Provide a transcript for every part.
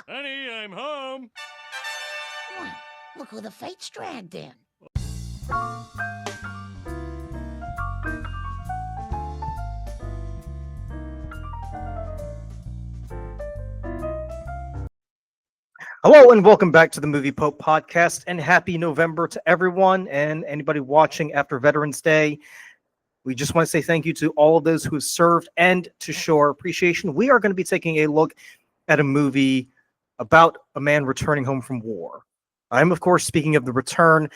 Honey, I'm home. Well, look who the fates dragged in. Hello and welcome back to the Movie Pope podcast, and happy November to everyone and anybody watching after Veterans Day. We just want to say thank you to all of those who have served and to show our appreciation. We are going to be taking a look at a movie about a man returning home from war. I'm, of course, speaking of The Return,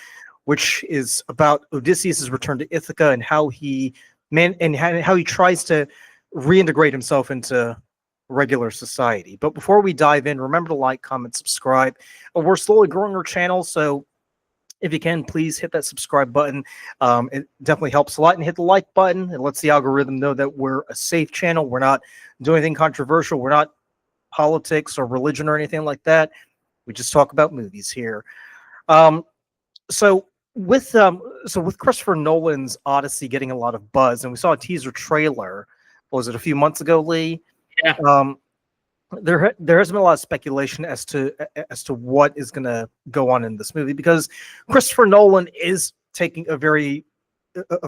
which is about Odysseus' return to Ithaca and how he tries to reintegrate himself into regular society. But before we dive in, remember to like, comment, subscribe. We're slowly growing our channel, so if you can, please hit that subscribe button. It definitely helps a lot. And hit the like button. It lets the algorithm know that we're a safe channel. We're not doing anything controversial. We're not politics or religion or anything like that. We just talk about movies here. So with Christopher Nolan's Odyssey getting a lot of buzz, and we saw a teaser trailer, what was it, a few months ago, Lee? Yeah. There has been a lot of speculation as to what is going to go on in this movie, because Christopher Nolan is taking a very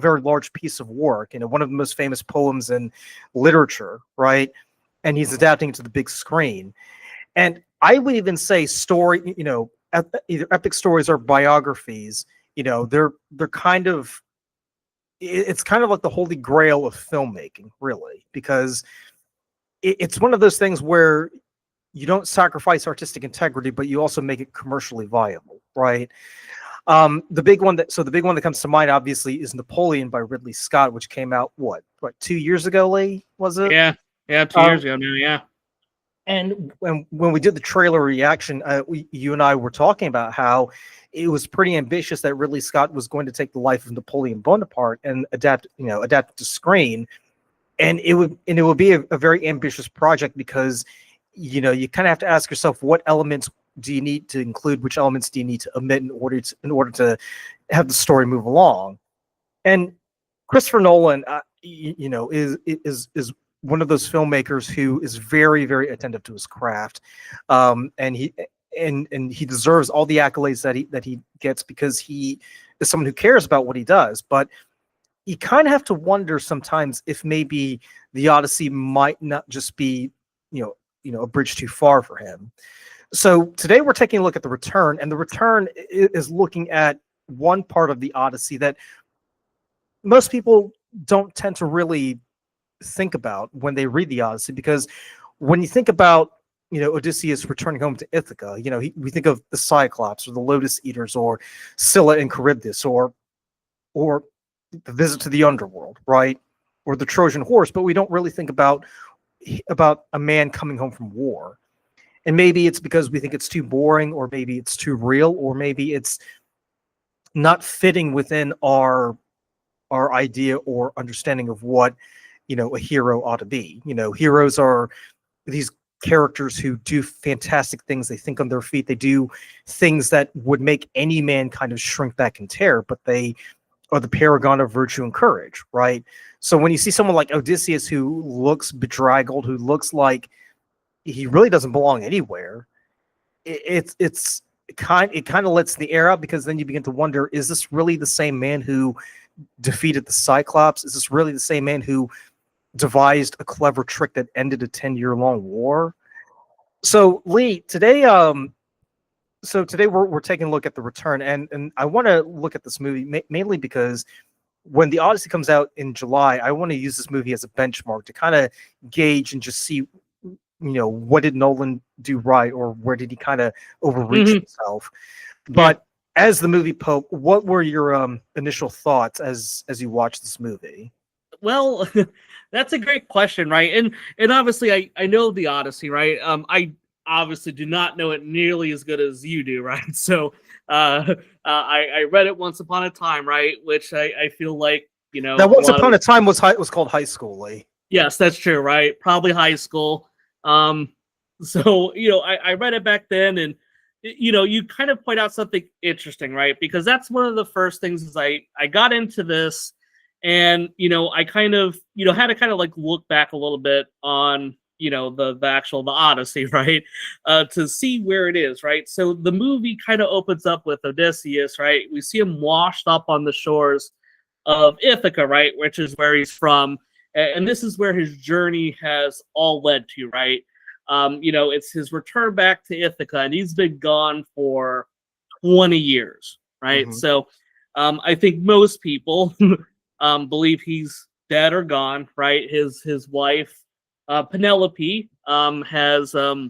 large piece of work, one of the most famous poems in literature, right? And he's adapting it to the big screen. And I would even say story, either epic stories or biographies, they're kind of, it's kind of like the holy grail of filmmaking, really, because it's one of those things where you don't sacrifice artistic integrity, but you also make it commercially viable, right? The big one that comes to mind, obviously, is Napoleon by Ridley Scott, which came out what 2 years ago, Lee? Was it? Yeah, 2 years ago now. Yeah. And when we did the trailer reaction, you and I were talking about how it was pretty ambitious that Ridley Scott was going to take the life of Napoleon Bonaparte and adapt it to screen. And it would be a very ambitious project, because you kind of have to ask yourself, what elements do you need to include, which elements do you need to omit in order to have the story move along. And Christopher Nolan, is one of those filmmakers who is very, very attentive to his craft, and he deserves all the accolades that he gets, because he is someone who cares about what he does. But you kind of have to wonder sometimes if maybe the Odyssey might not just be, a bridge too far for him. So today we're taking a look at The Return, and The Return is looking at one part of the Odyssey that most people don't tend to really think about when they read the Odyssey, because when you think about, Odysseus returning home to Ithaca, we think of the Cyclops or the Lotus Eaters or Scylla and Charybdis or the visit to the underworld, right? Or the Trojan horse, but we don't really think about a man coming home from war. And maybe it's because we think it's too boring, or maybe it's too real, or maybe it's not fitting within our idea or understanding of what, a hero ought to be. Heroes are these characters who do fantastic things. They think on their feet. They do things that would make any man kind of shrink back in terror, but they are the paragon of virtue and courage, right? So when you see someone like Odysseus, who looks bedraggled, who looks like he really doesn't belong anywhere, it kind of lets the air out, because then you begin to wonder, is this really the same man who defeated the Cyclops? Is this really the same man who devised a clever trick that ended a 10-year-long war? So Lee, today we're taking a look at The Return, and I want to look at this movie mainly because when the Odyssey comes out in July, I want to use this movie as a benchmark to kind of gauge and just see, what did Nolan do right, or where did he kind of overreach himself. But as the movie Pope, what were your initial thoughts as you watched this movie? Well, that's a great question, right? And obviously, I know the Odyssey, right? I obviously do not know it nearly as good as you do, right? So I read it once upon a time, right? Which I feel like, That once upon a time was called high school, Lee. Yes, that's true, right? Probably high school. So I read it back then, and you kind of point out something interesting, right? Because that's one of the first things is I got into this, and I kind of had to kind of like look back a little bit on the Odyssey, right? To see where it is, right? So the movie kind of opens up with Odysseus, right? We see him washed up on the shores of Ithaca, right? Which is where he's from. And this is where his journey has all led to, right? It's his return back to Ithaca, and he's been gone for 20 years, right? Mhm. So I think most people believe he's dead or gone, right? His wife, Penelope, has, I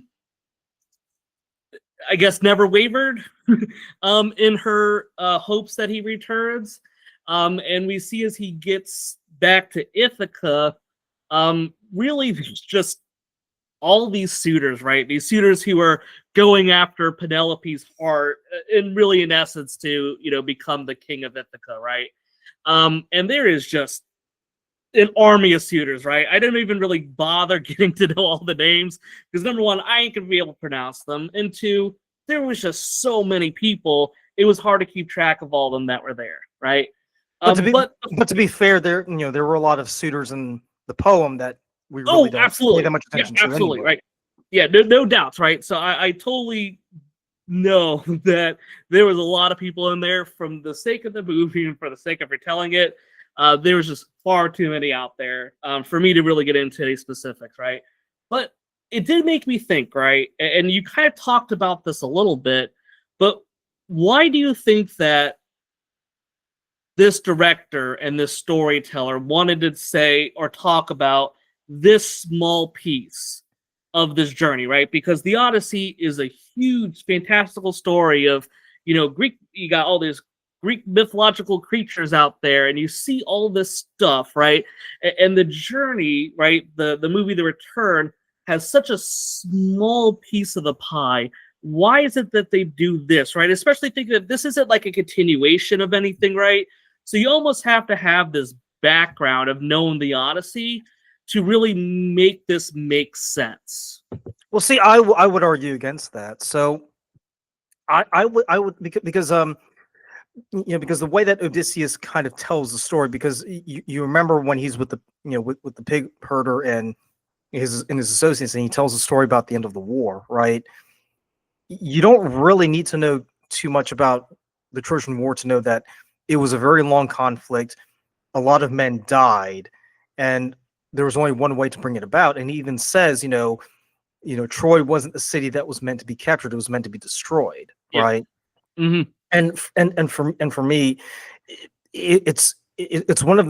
guess, never wavered in her hopes that he returns. And we see as he gets back to Ithaca, really just all these suitors, right? These suitors who are going after Penelope's heart, and really, in essence, to become the king of Ithaca, right? And there is just an army of suitors, right? I didn't even really bother getting to know all the names because number one, I ain't gonna be able to pronounce them, and two, there was just so many people. It was hard to keep track of all of them that were there, right? But to be fair, there were a lot of suitors in the poem that we really don't pay absolutely, that much attention to absolutely, anyway. right? Yeah, no doubts, right? So I totally know that there was a lot of people in there from the sake of the movie and for the sake of retelling it. There was just far too many out there for me to really get into any specifics, right? But it did make me think, right? And you kind of talked about this a little bit, but why do you think that this director and this storyteller wanted to say or talk about this small piece of this journey, right? Because the Odyssey is a huge, fantastical story of, Greek, you got all these Greek mythological creatures out there, and you see all this stuff, right? And the journey, right? The movie The Return has such a small piece of the pie. Why is it that they do this, right? Especially thinking that this isn't like a continuation of anything, right? So you almost have to have this background of knowing the Odyssey to really make this make sense. Well, see, I would argue against that. So I would because because the way that Odysseus kind of tells the story, because you remember when he's with the with the pig herder and his associates, and he tells a story about the end of the war, right? You don't really need to know too much about the Trojan War to know that it was a very long conflict. A lot of men died, and there was only one way to bring it about. And he even says, Troy wasn't the city that was meant to be captured; it was meant to be destroyed, Yeah. right? Mm-hmm. And for me, it's one of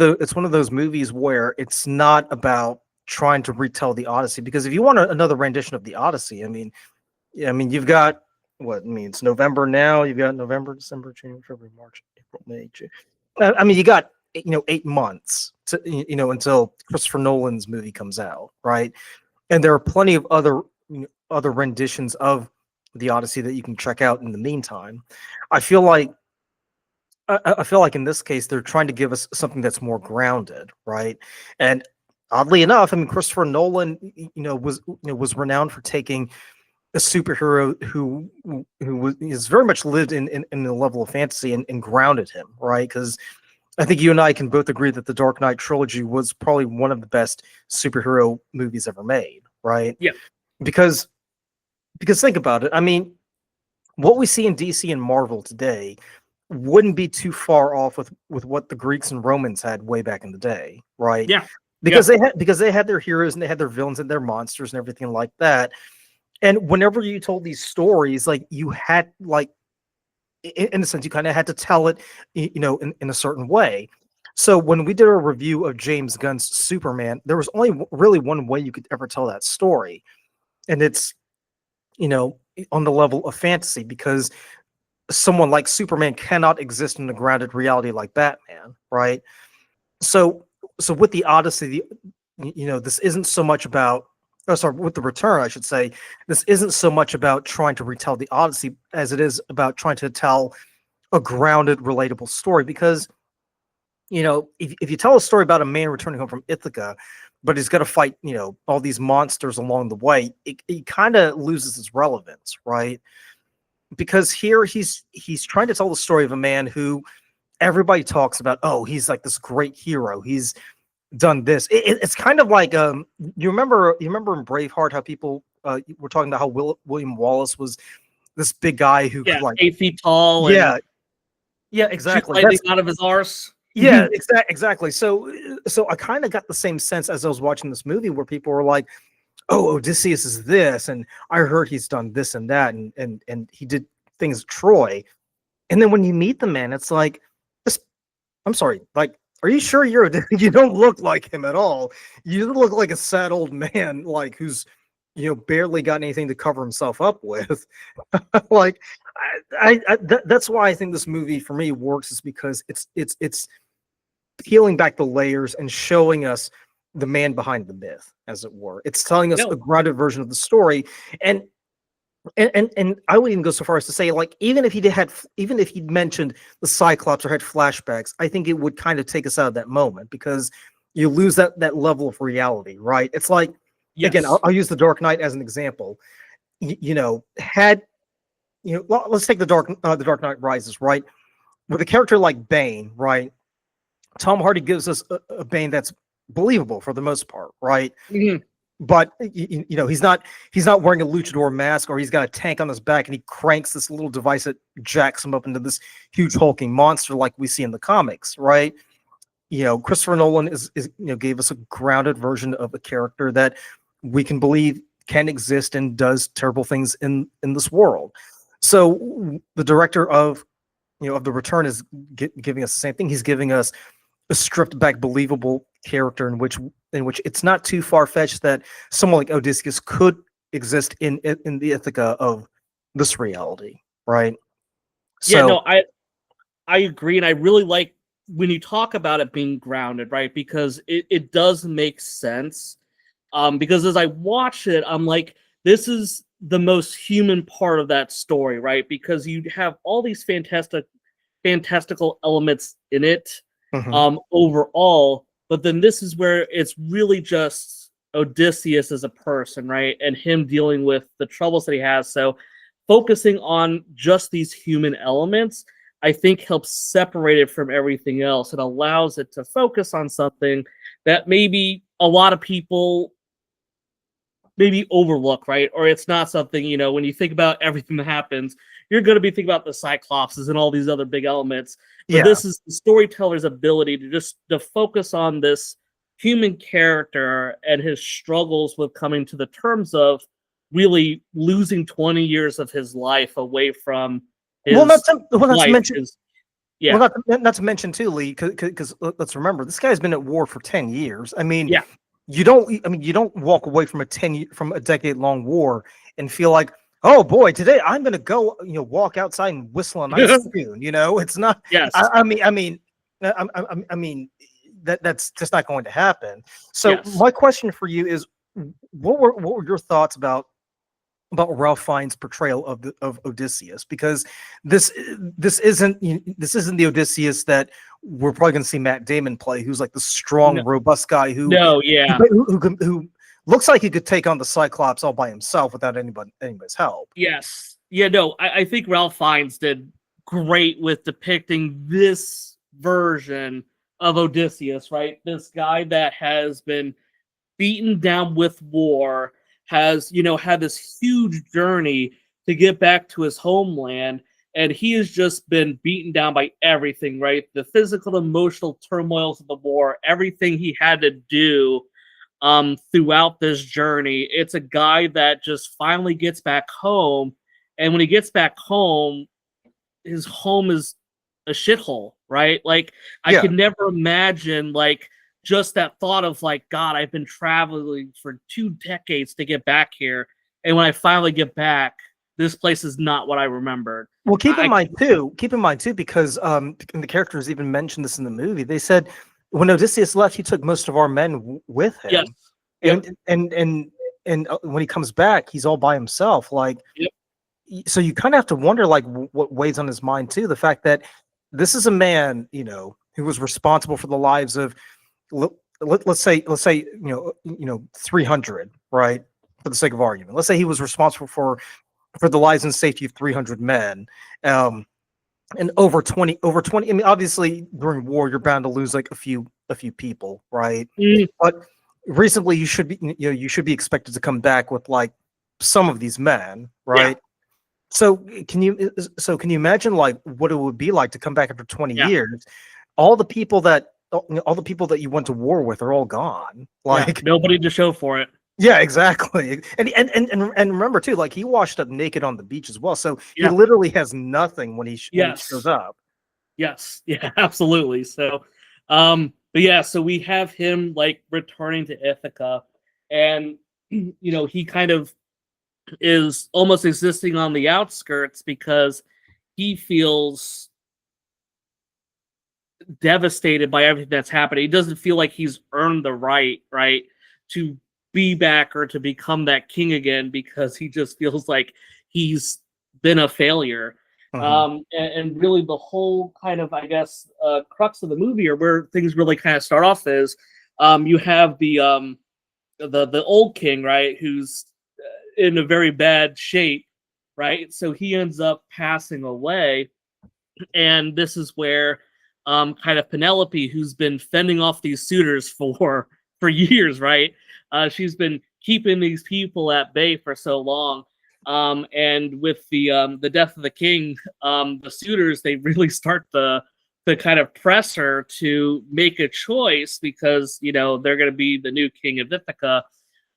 those movies where it's not about trying to retell the Odyssey, because if you want another rendition of the Odyssey, I mean, you've got it's November now. You've got November, December, January, February, March, April, May, June. I mean, you got 8 months to until Christopher Nolan's movie comes out, right? And there are plenty of other renditions of the Odyssey that you can check out in the meantime. I feel like in this case they're trying to give us something that's more grounded, right? And oddly enough, I mean, Christopher Nolan, was renowned for taking a superhero who is very much lived in the level of fantasy and grounded him, right? Because I think you and I can both agree that the Dark Knight trilogy was probably one of the best superhero movies ever made, right? Yeah. Because think about it. I mean, what we see in DC and Marvel today wouldn't be too far off with what the Greeks and Romans had way back in the day, right? Yeah. Because they had their heroes and they had their villains and their monsters and everything like that. And whenever you told these stories, like, you had, like, in a sense, you kind of had to tell it, in a certain way. So when we did a review of James Gunn's Superman, there was only really one way you could ever tell that story, and it's on the level of fantasy, because someone like Superman cannot exist in a grounded reality like Batman, right? So with the Odyssey, this isn't so much about, with the Return, I should say, this isn't so much about trying to retell the Odyssey as it is about trying to tell a grounded, relatable story. Because, if you tell a story about a man returning home from Ithaca, but he's got to fight, all these monsters along the way, it kind of loses its relevance, right? Because here he's trying to tell the story of a man who everybody talks about. Oh, he's like this great hero. He's done this. It's kind of like you remember in Braveheart how people were talking about how William Wallace was this big guy who Yeah, could like 8 feet tall yeah and yeah shoot exactly lightning out of his arse. yeah exactly. So I kind of got the same sense as I was watching this movie where people were like, oh, Odysseus is this, and I heard he's done this and that, and he did things at Troy. And then when you meet the man, it's like, this, I'm sorry, like, are you sure you don't look like him at all? You look like a sad old man, like who's, barely got anything to cover himself up with. Like, that's why I think this movie for me works, is because it's peeling back the layers and showing us the man behind the myth, as it were. It's telling us No. a grounded version of the story, and I would even go so far as to say, like, even if he'd mentioned the Cyclops or had flashbacks, I think it would kind of take us out of that moment, because you lose that level of reality, right? It's like, again, Yes. I'll use the Dark Knight as an example. Let's take the Dark Knight Rises, right? With a character like Bane, right? Tom Hardy gives us a Bane that's believable for the most part, right? Mhm. But he's not wearing a luchador mask, or he's got a tank on his back and he cranks this little device that jacks him up into this huge hulking monster like we see in the comics, right? Christopher Nolan is gave us a grounded version of a character that we can believe can exist and does terrible things in this world. So the director of The Return is giving us the same thing. He's giving us a stripped back, believable character in which it's not too far fetched that someone like Odysseus could exist in the Ithaca of this reality, right? Yeah, So no, I agree, and I really like when you talk about it being grounded, right? Because it does make sense. Because as I watch it, I'm like, this is the most human part of that story, right? Because you have all these fantastical elements in it, overall, but then this is where it's really just Odysseus as a person, right? And him dealing with the troubles that he has. So focusing on just these human elements, I think, helps separate it from everything else. It allows it to focus on something that maybe a lot of people maybe overlook, right? Or it's not something, when you think about everything that happens, you're going to be thinking about the Cyclopses and all these other big elements. But this is the storyteller's ability to focus on this human character and his struggles with coming to the terms of really losing 20 years of his life away from his not to mention, yeah. Well, not to mention too, Lee, because let's remember, this guy's been at war for 10 years. I mean, yeah. you don't walk away from a decade-long war and feel like, oh boy, today I'm gonna go, walk outside and whistle a nice tune. It's not. Yes. I mean, that's just not going to happen. So Yes. my question for you is, what were your thoughts about Ralph Fiennes' portrayal of Odysseus? Because this isn't the Odysseus that we're probably going to see Matt Damon play, who's like the strong, robust guy who looks like he could take on the Cyclops all by himself without anybody's help. Yes. Yeah, no, I think Ralph Fiennes did great with depicting this version of Odysseus, right? This guy that has been beaten down with war, has, had this huge journey to get back to his homeland, and he has just been beaten down by everything, right? The physical, emotional turmoils of the war, everything he had to do throughout this journey. It's a guy that just finally gets back home, and when he gets back home, his home is a shithole, right? Like, I could never imagine, like, just that thought of like, God, I've been traveling for 2 decades to get back here, and when I finally get back, this place is not what I remembered. Well, keep in mind too, because and the characters even mentioned this in the movie. They said when Odysseus left, he took most of our men with him. Yes. And when he comes back, he's all by himself. Like, so you kind of have to wonder, like, what weighs on his mind too. The fact that this is a man, who was responsible for the lives of, let's say 300, right, for the sake of argument. Let's say he was responsible for the lives and safety of 300 men, and over 20. I mean, obviously during war you're bound to lose like a few a few people, right? Mm, But recently, you should be expected to come back with like some of these men, yeah, right? So can you imagine like what it would be like to come back after 20 yeah, years? All the people that you went to war with are all gone. yeah. Like, Nobody to show for it. yeah, exactly. And remember too, like he washed up naked on the beach as well. So he Yeah. literally has nothing when he shows Yes. up. Yes. Yeah. Absolutely. So, but yeah. So we have him like returning to Ithaca, and he kind of is almost existing on the outskirts because he feels devastated by everything that's happening. He doesn't feel like he's earned the right, to be back or to become that king again because he just feels like he's been a failure. Mhm. And really the whole kind of, I guess, crux of the movie or where things really kind of start off is you have the old king, right, who's in a very bad shape, right? So he ends up passing away, and this is where kind of Penelope, who's been fending off these suitors for years, right? She's been keeping these people at bay for so long. And with the death of the king, the suitors, they really start to kind of press her to make a choice because they're going to be the new king of Ithaca.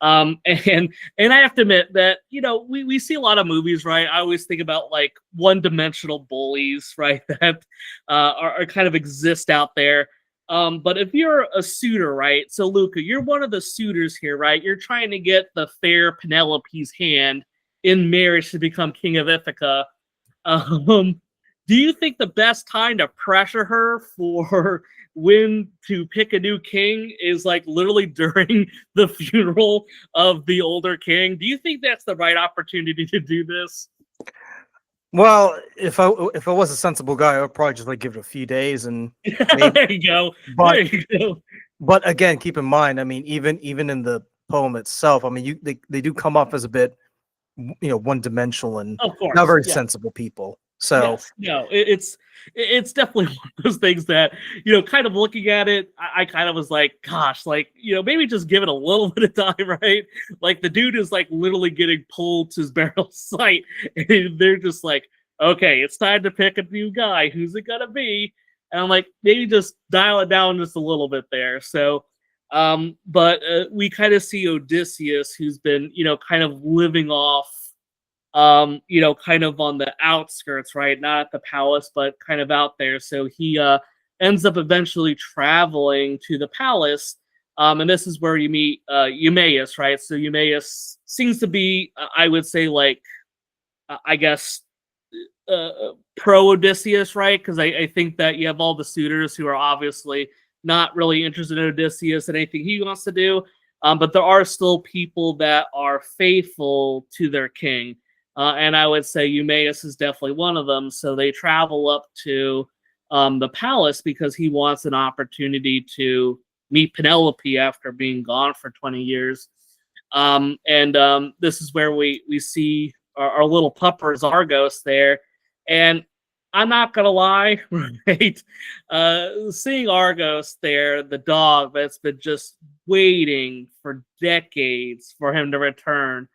And I have to admit that we see a lot of movies, right? I always think about like one-dimensional bullies, right? That are kind of exist out there. But if you're a suitor, right? So Luka, you're one of the suitors here, right? You're trying to get the fair Penelope's hand in marriage to become king of Ithaca. Um, do you think the best time to pressure her for when to pick a new king is like literally during the funeral of the older king? Do you think that's the right opportunity to do this? Well, if I was a sensible guy, I would probably just like give it a few days and maybe. There you go. But There you go. but again, keep in mind, I mean, even in the poem itself, I mean, they do come off as a bit, one dimensional and Of not course. very Yeah. sensible people. So Yes, no, it's definitely one of those things that kind of looking at it, I kind of was like, gosh, like maybe just give it a little bit of time, right? Like the dude is like literally getting pulled to his burial site, and they're just like, okay, it's time to pick a new guy. Who's it gonna be? And I'm like, maybe just dial it down just a little bit there. So, but we kind of see Odysseus, who's been kind of living off kind of on the outskirts, right? Not at the palace, but kind of out there. So he ends up eventually traveling to the palace. And this is where you meet Eumaeus, right? So Eumaeus seems to be, I would say, like, I guess, pro Odysseus, right? Because I think that you have all the suitors who are obviously not really interested in Odysseus and anything he wants to do. But there are still people that are faithful to their king. And I would say Eumaeus is definitely one of them. So they travel up to the palace because he wants an opportunity to meet Penelope after being gone for 20 years. And this is where we see our little puppers Argos there. And I'm not gonna lie, right? Seeing Argos there, the dog that's been just waiting for decades for him to return,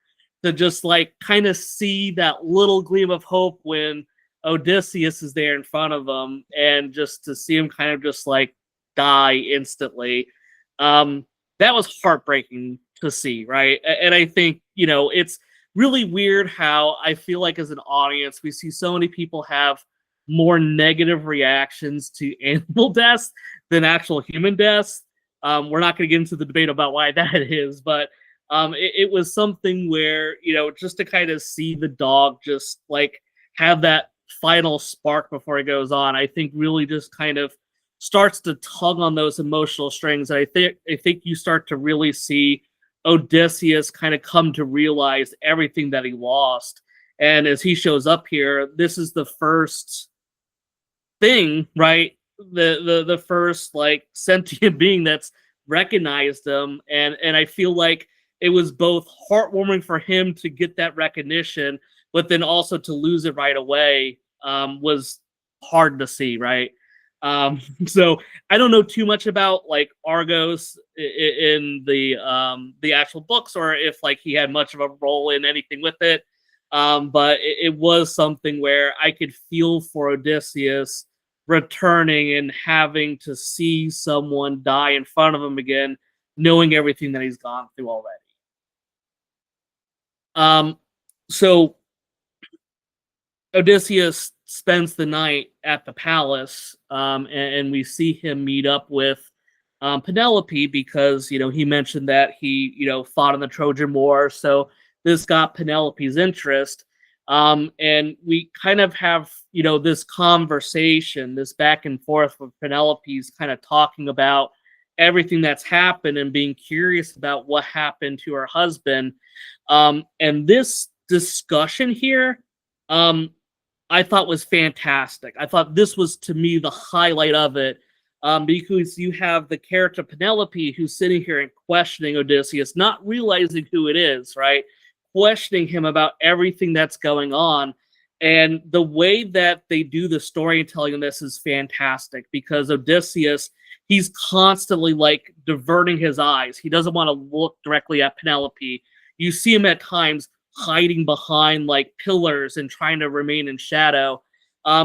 to just like kind of see that little gleam of hope when Odysseus is there in front of him, and just to see him kind of just like die instantly. That was heartbreaking to see, right? And I think it's really weird how I feel like as an audience we see so many people have more negative reactions to animal deaths than actual human deaths. We're not going to get into the debate about why that is, but it was something where just to kind of see the dog just like have that final spark before it goes on, I think really just kind of starts to tug on those emotional strings. And I think you start to really see Odysseus kind of come to realize everything that he lost. And as he shows up here, this is the first thing, right? The first like sentient being that's recognized him, and I feel like it was both heartwarming for him to get that recognition, but then also to lose it right away was hard to see, right? So I don't know too much about like Argos in the actual books, or if like he had much of a role in anything with it. But it was something where I could feel for Odysseus returning and having to see someone die in front of him again, knowing everything that he's gone through already. So Odysseus spends the night at the palace, and we see him meet up with Penelope because he mentioned that he fought in the Trojan War, so this got Penelope's interest, and we kind of have this conversation, this back and forth with Penelope's kind of talking about everything that's happened and being curious about what happened to her husband, and this discussion here. I thought was fantastic. I thought this was, to me, the highlight of it, because you have the character Penelope who's sitting here and questioning Odysseus, not realizing who it is, right? Questioning him about everything that's going on. And the way that they do the storytelling in this is fantastic, because Odysseus, he's constantly like diverting his eyes. He doesn't want to look directly at Penelope. You see him at times hiding behind like pillars and trying to remain in shadow.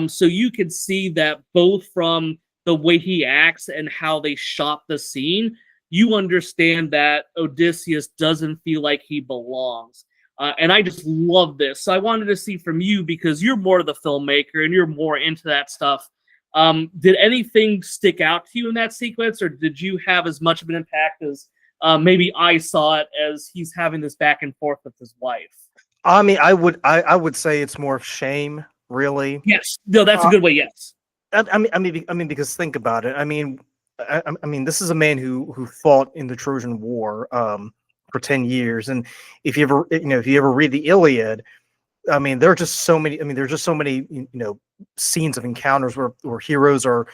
So you can see that both from the way he acts and how they shot the scene, you understand that Odysseus doesn't feel like he belongs. And I just love this. So I wanted to see from you, because you're more the filmmaker and you're more into that stuff. Did anything stick out to you in that sequence, or did you have as much of an impact as maybe I saw it, as he's having this back and forth with his wife? I mean, I would say it's more of shame, really. Yes. No, that's a good way. Yes. I mean, because think about it. I mean, this is a man who fought in the Trojan War for 10 years, and if you ever read the Iliad, I mean, there are just so many. I mean, there's just so many scenes of encounters where heroes are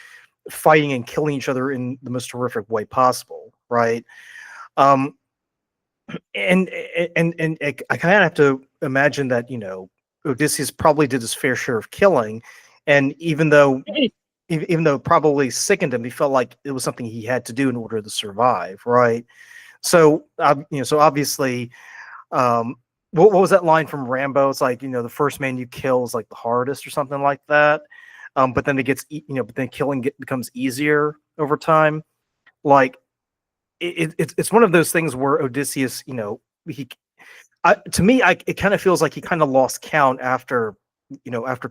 fighting and killing each other in the most horrific way possible, right? And I kind of have to imagine that Odysseus probably did his fair share of killing, and even though it probably sickened him, he felt like it was something he had to do in order to survive, right? So so obviously, what was that line from Rambo? It's like, the first man you kill is like the hardest, or something like that. But then but then killing becomes easier over time. Like it's one of those things where Odysseus, it kind of feels like he kind of lost count after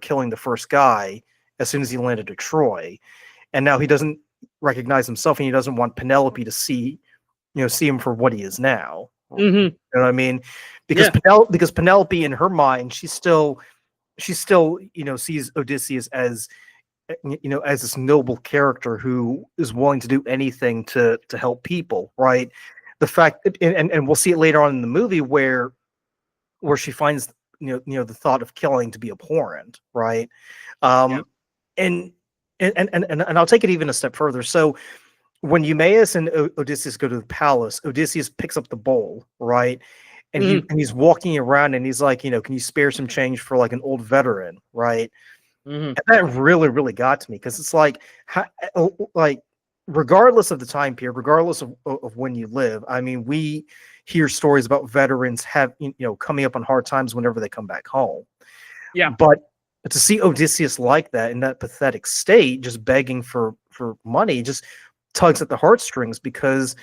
killing the first guy as soon as he landed at Troy, and now he doesn't recognize himself, and he doesn't want Penelope to see him for what he is now. Mm-hmm. You know what I mean? Because because Penelope, in her mind, she still sees Odysseus as as this noble character who is willing to do anything to help people, right? The fact, and we'll see it later on in the movie where she finds the thought of killing to be abhorrent, right? And I'll take it even a step further. So when Eumaeus and Odysseus go to the palace, Odysseus picks up the bowl, right? And he's walking around, and he's like, can you spare some change for like an old veteran, right? And that really, really got to me, because it's like, regardless of the time period, regardless of when you live, I mean, we hear stories about veterans coming up on hard times whenever they come back home. Yeah. But to see Odysseus like that, in that pathetic state, just begging for money, just tugs at the heartstrings, because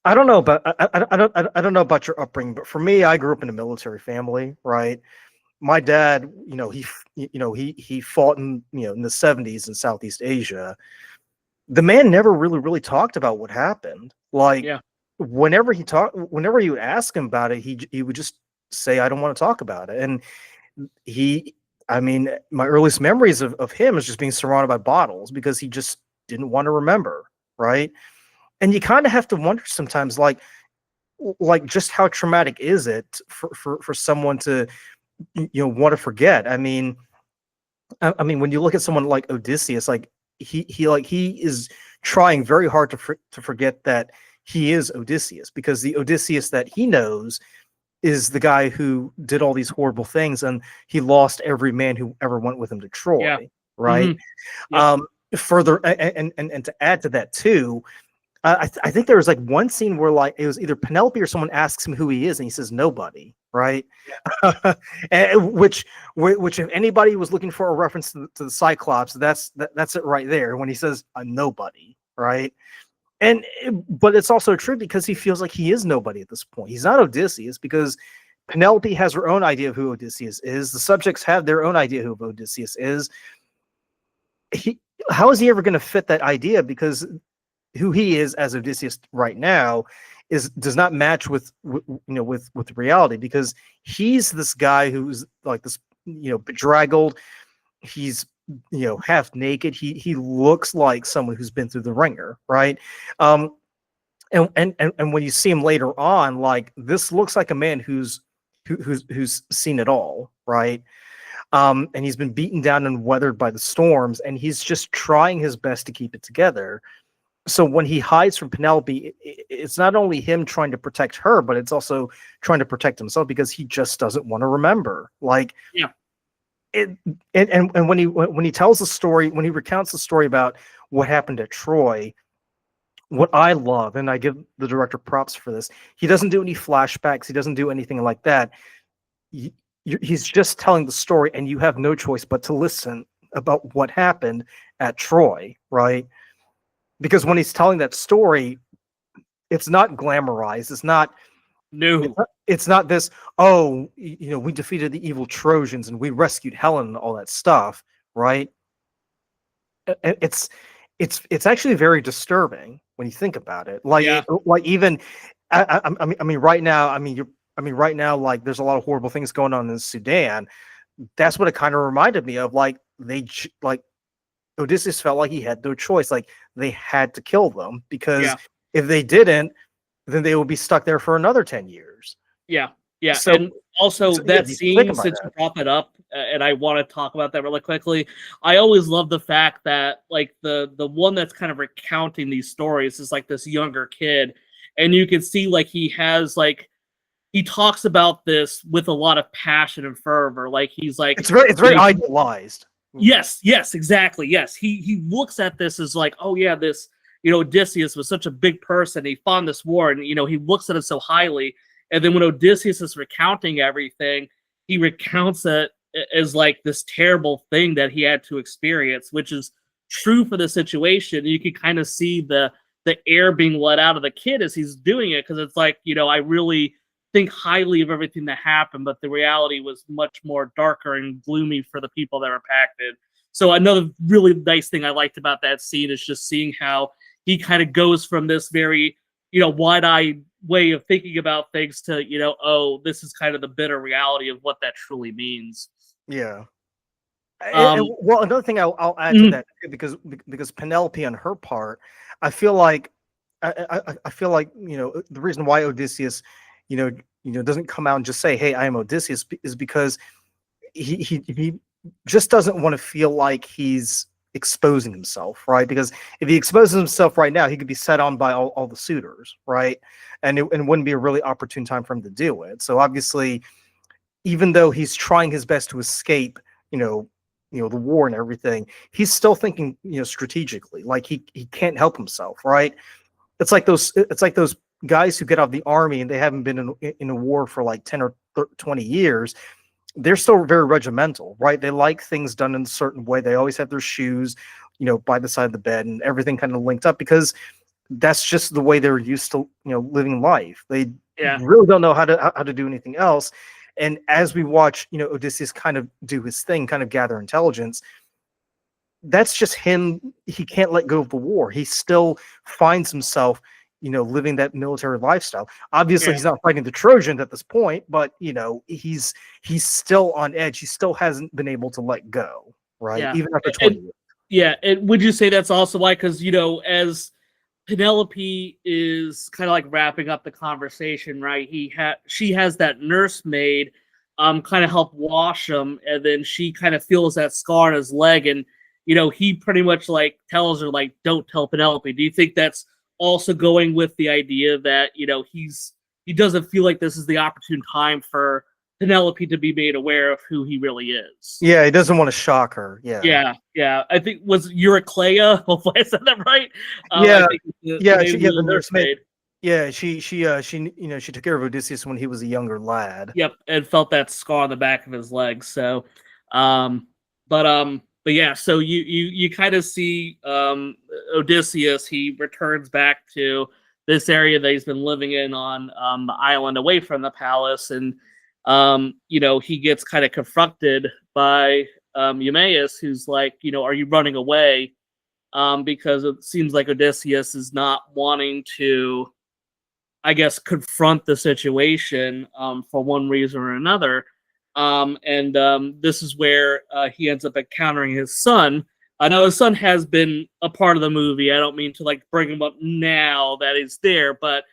I don't know about I don't know about your upbringing, but for me, I grew up in a military family, right? My dad, he fought in in the 70s in Southeast Asia. The man never really talked about what happened. Like, whenever you would ask him about it, he would just say, "I don't want to talk about it." And my earliest memories of him is just being surrounded by bottles, because he just didn't want to remember, right? And you kind of have to wonder sometimes, like just how traumatic is it for someone to want to forget. I mean, when you look at someone like Odysseus, like he is trying very hard to forget that he is Odysseus, because the Odysseus that he knows is the guy who did all these horrible things, and he lost every man who ever went with him to Troy, right? further, and to add to that too, I think there was like one scene where like it was either Penelope or someone asks him who he is, and he says nobody, right? And which if anybody was looking for a reference to the Cyclops, that's it right there when he says a nobody, right? But it's also true because he feels like he is nobody at this point. He's not Odysseus because Penelope has her own idea of who Odysseus is. The subjects have their own idea who Odysseus is. How is he ever going to fit that idea? Because who he is as Odysseus right now does not match with reality, because he's this guy who's like this, bedraggled. He's half naked. He looks like someone who's been through the ringer, right? And when you see him later on, like this looks like a man who's seen it all, right? And he's been beaten down and weathered by the storms, and he's just trying his best to keep it together. So when he hides from Penelope, it's not only him trying to protect her, but it's also trying to protect himself because he just doesn't want to remember. Like, yeah. And when he tells the story, when he recounts the story about what happened at Troy, what I love, and I give the director props for this, he doesn't do any flashbacks. He doesn't do anything like that. He's just telling the story, and you have no choice but to listen about what happened at Troy, right? Because when he's telling that story, it's not glamorized. It's not. No. It's not this, oh, we defeated the evil Trojans and we rescued Helen and all that stuff, right? It's actually very disturbing when you think about it. Like, yeah. Like even, I mean, right now, right now, like there's a lot of horrible things going on in Sudan. That's what it kind of reminded me of. Like Odysseus felt like he had no choice. Like they had to kill them because if they didn't, then they would be stuck there for another 10 years. Yeah. Yeah. So, and also that scene, since you brought that up, and I want to talk about that really quickly, I always love the fact that like the one that's kind of recounting these stories is like this younger kid. And you can see like he talks about this with a lot of passion and fervor. Like he's like, it's very idealized. Yes, exactly. Yes. He looks at this as like, oh yeah, this, Odysseus was such a big person. He fought in this war, and, he looks at it so highly. And then when Odysseus is recounting everything, he recounts it as like this terrible thing that he had to experience, which is true for the situation. You can kind of see the air being let out of the kid as he's doing it. Cause it's like, I really think highly of everything that happened, but the reality was much more darker and gloomy for the people that were impacted. So another really nice thing I liked about that scene is just seeing how he kind of goes from this very, wide-eyed way of thinking about things to, oh, this is kind of the bitter reality of what that truly means. Yeah. Well, another thing I'll add to that, because Penelope on her part, I feel like the reason why Odysseus, doesn't come out and just say, "Hey, I am Odysseus," is because he just doesn't want to feel like he's exposing himself, right? Because if he exposes himself right now, he could be set on by all the suitors, right? And it wouldn't be a really opportune time for him to do it. So obviously, even though he's trying his best to escape, the war and everything, he's still thinking, strategically. Like he can't help himself, right? It's like those guys who get out of the army and they haven't been in a war for like 10 or 20 years. They're still very regimental, right? They like things done in a certain way. They always have their shoes, by the side of the bed, and everything kind of linked up because that's just the way they're used to, living life. They really don't know how to do anything else. And as we watch, Odysseus kind of do his thing, kind of gather intelligence, that's just him. He can't let go of the war. He still finds himself, living that military lifestyle. Obviously, he's not fighting the Trojans at this point, but he's still on edge. He still hasn't been able to let go, right? Yeah. Even after 20 years. Yeah, and would you say that's also why? Because as Penelope is kind of like wrapping up the conversation, right? She has that nursemaid, kind of help wash him, and then she kind of feels that scar on his leg, and he pretty much like tells her like, "Don't tell Penelope." Do you think that's also going with the idea that he doesn't feel like this is the opportune time for Penelope to be made aware of who he really is. Yeah, he doesn't want to shock her. Yeah. Yeah. I think was Eurycleia. Hopefully, I said that right. Yeah. I think the Yeah, name the of the nursemaid. nursemaid. Yeah, she she took care of Odysseus when he was a younger lad. Yep, and felt that scar on the back of his leg. So, um, but yeah. So you kind of see Odysseus. He returns back to this area that he's been living in on the island away from the palace, and he gets kind of confronted by Eumaeus, who's like, are you running away? Because it seems like Odysseus is not wanting to, I guess, confront the situation for one reason or another. This is where he ends up encountering his son. I know his son has been a part of the movie. I don't mean to like bring him up now that he's there, but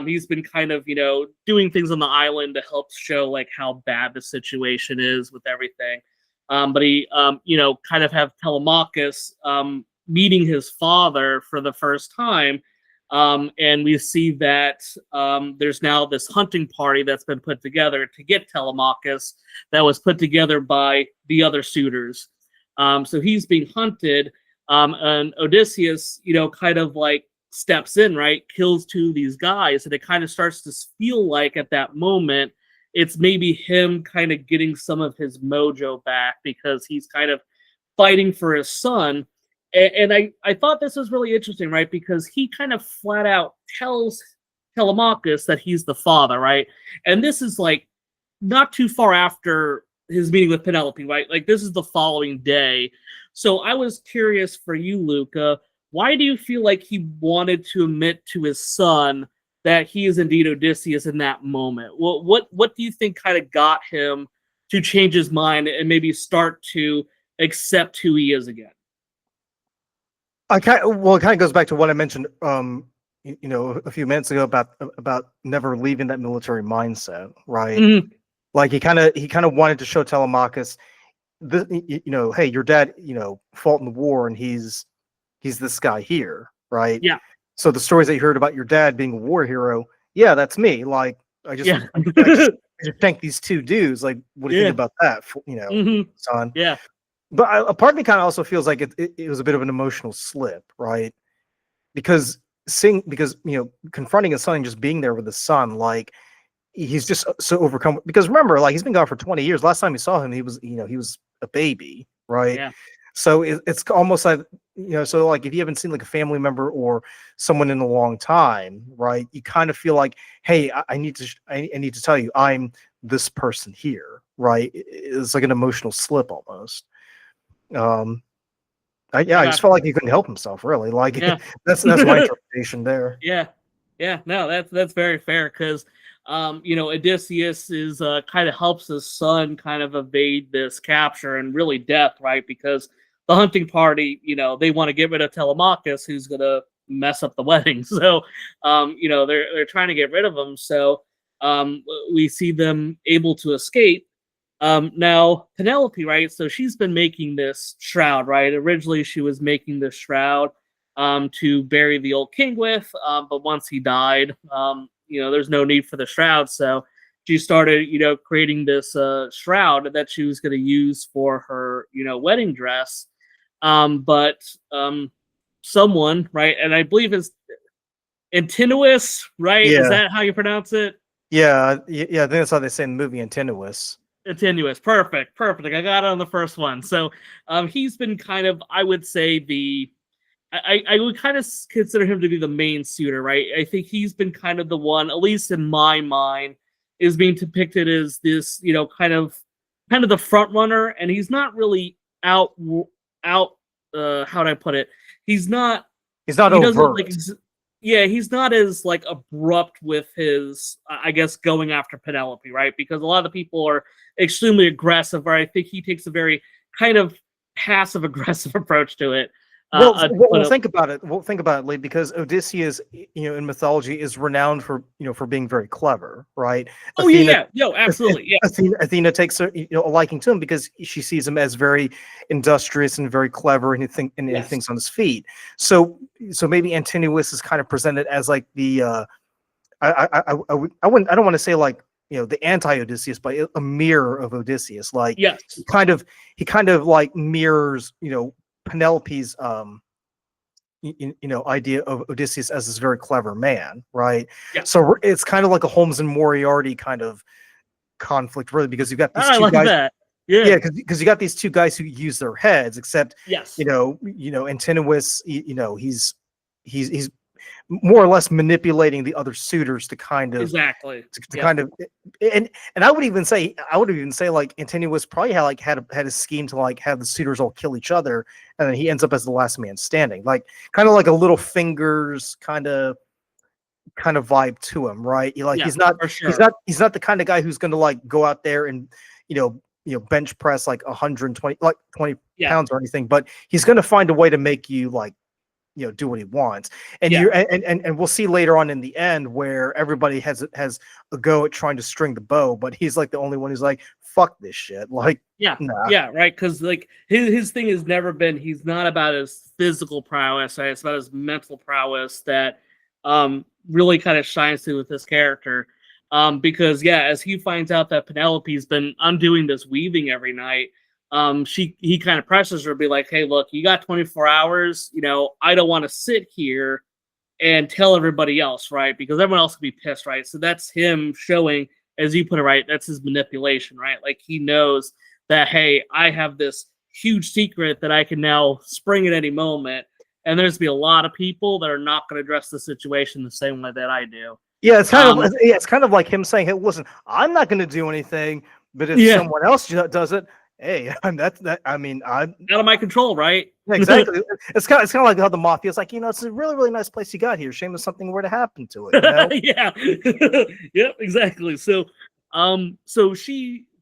he's been kind of, doing things on the island to help show like how bad the situation is with everything. But he, kind of have Telemachus meeting his father for the first time. And we see that there's now this hunting party that's been put together to get Telemachus that was put together by the other suitors. So he's being hunted, and Odysseus, kind of like steps in, right, kills two of these guys, and it kind of starts to feel like at that moment it's maybe him kind of getting some of his mojo back because he's kind of fighting for his son. And I thought this was really interesting, right? Because he kind of flat out tells Telemachus that he's the father, right? And this is like not too far after his meeting with Penelope, right? Like this is the following day. So I was curious for you, Luka, why do you feel like he wanted to admit to his son that he is indeed Odysseus in that moment? Well, what do you think kind of got him to change his mind and maybe start to accept who he is again? It kind of goes back to what I mentioned, a few minutes ago about never leaving that military mindset, right? Mm-hmm. Like he kind of wanted to show Telemachus, hey, your dad, fought in the war, and he's this guy here, right? Yeah. So the stories that you heard about your dad being a war hero, yeah, that's me. Like I just tanked these two dudes. Like, what do you think about that, son? Yeah. But a part of me kind of also feels like it was a bit of an emotional slip, right? Because confronting his son and just being there with his son, like he's just so overcome. Because remember, like he's been gone for 20 years. Last time we saw him, he was a baby, right? Yeah. So it's almost like so like if you haven't seen like a family member or someone in a long time, right? You kind of feel like, hey, I need to tell you, I'm this person here, right? It's like an emotional slip almost. I just felt like he couldn't help himself, really. Like that's my interpretation there. Yeah. No, that's very fair because Odysseus is kind of helps his son kind of evade this capture and really death, right? Because the hunting party, they want to get rid of Telemachus, who's gonna mess up the wedding. So, they're trying to get rid of him. So, we see them able to escape. Now Penelope, right? So she's been making this shroud, right? Originally, she was making this shroud to bury the old king with, but once he died, there's no need for the shroud. So she started, creating this shroud that she was going to use for her, wedding dress. But someone, right? And I believe it's Antinous, right? Yeah. Is that how you pronounce it? Yeah. I think that's how they say in the movie, Antinous. Perfect. I got it on the first one. So he's been kind of, I would say, I would kind of consider him to be the main suitor, right? I think he's been kind of the one, at least in my mind, is being depicted as this, kind of the front runner, and he's not really out. How do I put it? He's not overt. He's not as like abrupt with his, I guess, going after Penelope, right? Because a lot of the people are extremely aggressive, right? I think he takes a very kind of passive aggressive approach to it. Think about it. Well, think about it, Lee, because Odysseus, in mythology, is renowned for being very clever, right? Absolutely, yeah. Athena takes a liking to him because she sees him as very industrious and very clever, and he thinks on his feet. So maybe Antinous is kind of presented as like the I don't want to say like the anti-Odysseus, but a mirror of Odysseus. Like Yes. he kind of like mirrors, Penelope's idea of Odysseus as this very clever man, right? Yeah. So it's kind of like a Holmes and Moriarty kind of conflict, really, because you've got these I two like guys. that. Yeah. Yeah, because you got these two guys who use their heads, except Yes. Antinous, he's more or less manipulating the other suitors to kind of Exactly. to kind of and I would even say like Antinous probably had a scheme to like have the suitors all kill each other, and then he ends up as the last man standing, like kind of like a Little Fingers kind of vibe to him, right? He's not for sure. he's not the kind of guy who's going to like go out there and bench press like 120 like 20 pounds or anything, but he's going to find a way to make you like do what he wants. And and we'll see later on in the end where everybody has a go at trying to string the bow, but he's like the only one who's like, fuck this shit. Like, nah. Right. Because like his thing has never been, he's not about his physical prowess, right? It's about his mental prowess that really kind of shines through with this character. Because as he finds out that Penelope's been undoing this weaving every night, he kind of presses her to be like, hey, look, you got 24 hours. I don't want to sit here and tell everybody else, right? Because everyone else could be pissed, right? So that's him showing, as you put it, right, that's his manipulation, right? Like he knows that, hey, I have this huge secret that I can now spring at any moment. And there's be a lot of people that are not going to address the situation the same way that I do. Yeah, it's kind of like him saying, "Hey, listen, I'm not going to do anything, but if someone else does it, hey, that. I mean, I'm out of my control, right?" Exactly. It's kind of like how the mafia is like, it's a really, really nice place you got here. Shame if something were to happen to it. Yeah. Yep. Exactly. So,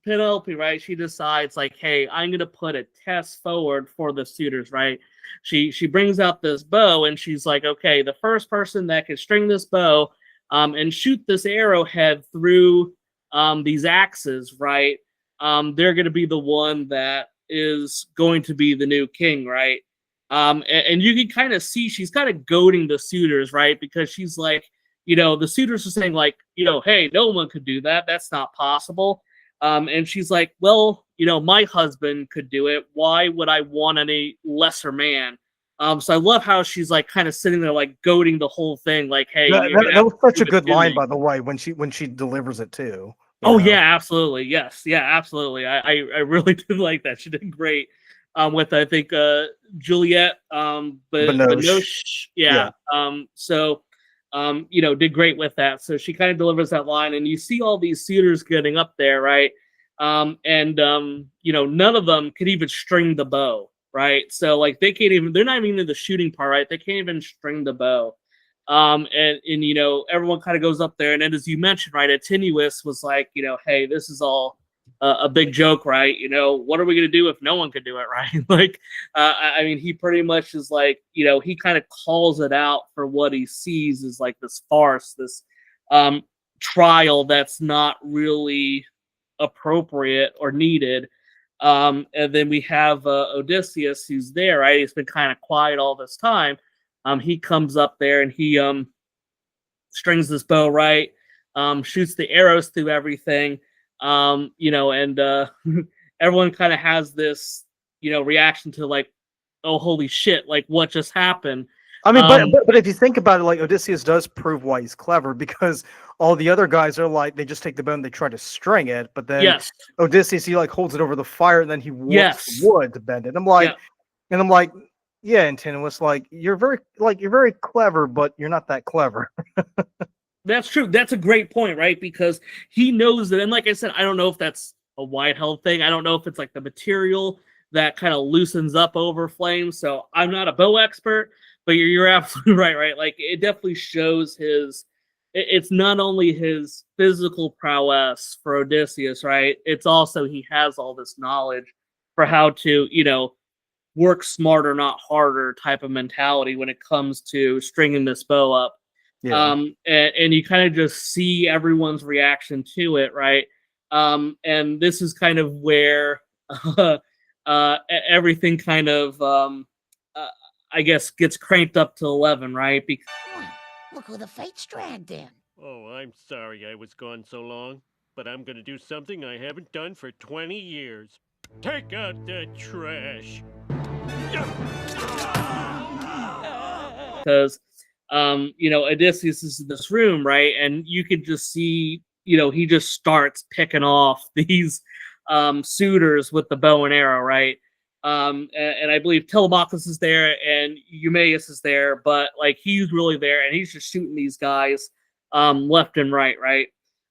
Penelope, right? She decides like, hey, I'm going to put a test forward for the suitors, right? She brings out this bow and she's like, okay, the first person that can string this bow and shoot this arrowhead through these axes, right? They're going to be the one that is going to be the new king, right? And you can kind of see she's kind of goading the suitors, right? Because she's like, the suitors are saying like, hey, no one could do that. That's not possible. And she's like, well, my husband could do it. Why would I want any lesser man? So I love how she's like kind of sitting there like goading the whole thing. Like, hey, that was such a good line, by the way, when she delivers it too. Yeah, absolutely. Yes. Yeah, absolutely. I really did like that. She did great with, I think, Juliet Binoche. Yeah. Did great with that. So she kind of delivers that line and you see all these suitors getting up there, right? None of them could even string the bow, right? So like they're not even in the shooting part, right? They can't even string the bow. Everyone kind of goes up there, and then as you mentioned, right, Antinous was like, hey, this is all a big joke, right? What are we gonna do if no one could do it, right? Like, I mean, he pretty much is like, he kind of calls it out for what he sees as like this farce, this trial that's not really appropriate or needed. And then we have Odysseus, who's there, right? He's been kind of quiet all this time. He comes up there and he strings this bow, right? Shoots the arrows through everything. And everyone kind of has this, reaction to like, oh, holy shit, like what just happened? I mean, but if you think about it, like Odysseus does prove why he's clever, because all the other guys are like, they just take the bow and they try to string it, but then Odysseus, he like holds it over the fire and then he warps the wood to bend it. I'm like, yeah, Antinous, like you're very clever, but you're not that clever. That's true. That's a great point, right? Because he knows that, and like I said, I don't know if that's a white-held thing. I don't know if it's like the material that kind of loosens up over flames. So I'm not a bow expert, but you're absolutely right? Like it definitely shows it's not only his physical prowess for Odysseus, right? It's also he has all this knowledge for how to, work smarter, not harder type of mentality when it comes to stringing this bow up. Yeah. And you kind of just see everyone's reaction to it, right? And this is kind of where everything kind of, I guess, gets cranked up to 11, right? Look who the fates dragged in. Oh, I'm sorry I was gone so long, but I'm gonna do something I haven't done for 20 years. Take out the trash. Because Odysseus is in this room, right? And you could just see, he just starts picking off these suitors with the bow and arrow, right? And I believe Telemachus is there and Eumaeus is there, but like he's really there and he's just shooting these guys left and right, right?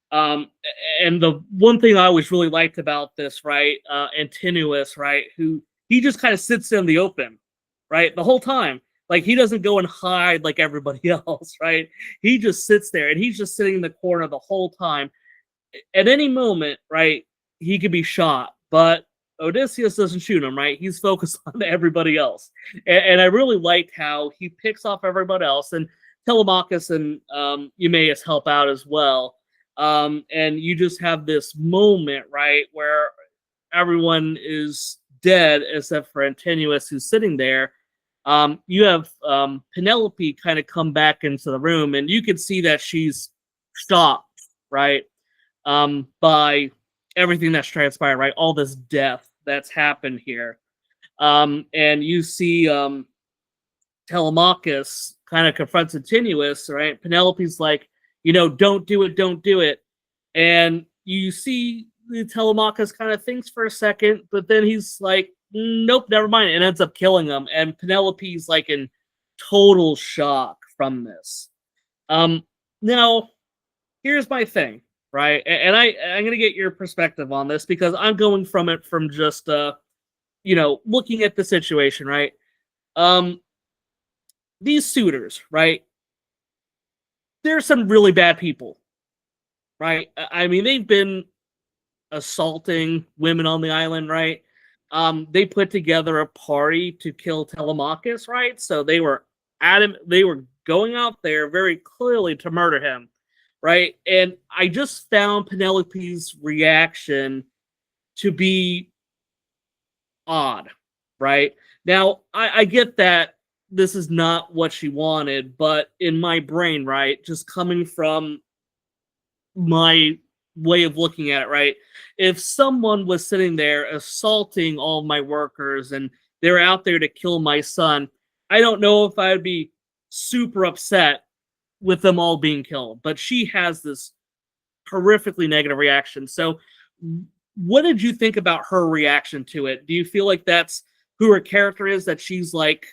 And the one thing I always really liked about this, right, Antinous, right, who he just kind of sits in the open, right, the whole time. Like he doesn't go and hide like everybody else, right? He just sits there and he's just sitting in the corner the whole time. At any moment, right, he could be shot, but Odysseus doesn't shoot him, right? He's focused on everybody else. And I really liked how he picks off everybody else, and Telemachus and Eumaeus help out as well. And you just have this moment, right, where everyone is dead except for Antinous, who's sitting there. You have Penelope kind of come back into the room, and you can see that she's shocked, right, by everything that's transpired, right, all this death that's happened here. And you see Telemachus kind of confronts Antinous, right? Penelope's like, don't do it. And you see Telemachus kind of thinks for a second, but then he's like, nope, never mind, and ends up killing him. And Penelope's like in total shock from this. Now, here's my thing, right? And I'm gonna get your perspective on this because I'm going from it from just looking at the situation, right? These suitors, right? They're some really bad people, right? I mean, they've been assaulting women on the island, right? They put together a party to kill Telemachus, right? So they were going out there very clearly to murder him, right? And I just found Penelope's reaction to be odd, right? Now, I get that this is not what she wanted, but in my brain, right, just coming from my way of looking at it, right? If someone was sitting there assaulting all my workers and they're out there to kill my son, I don't know if I'd be super upset with them all being killed. But she has this horrifically negative reaction. So what did you think about her reaction to it? Do you feel like that's who her character is, that she's like,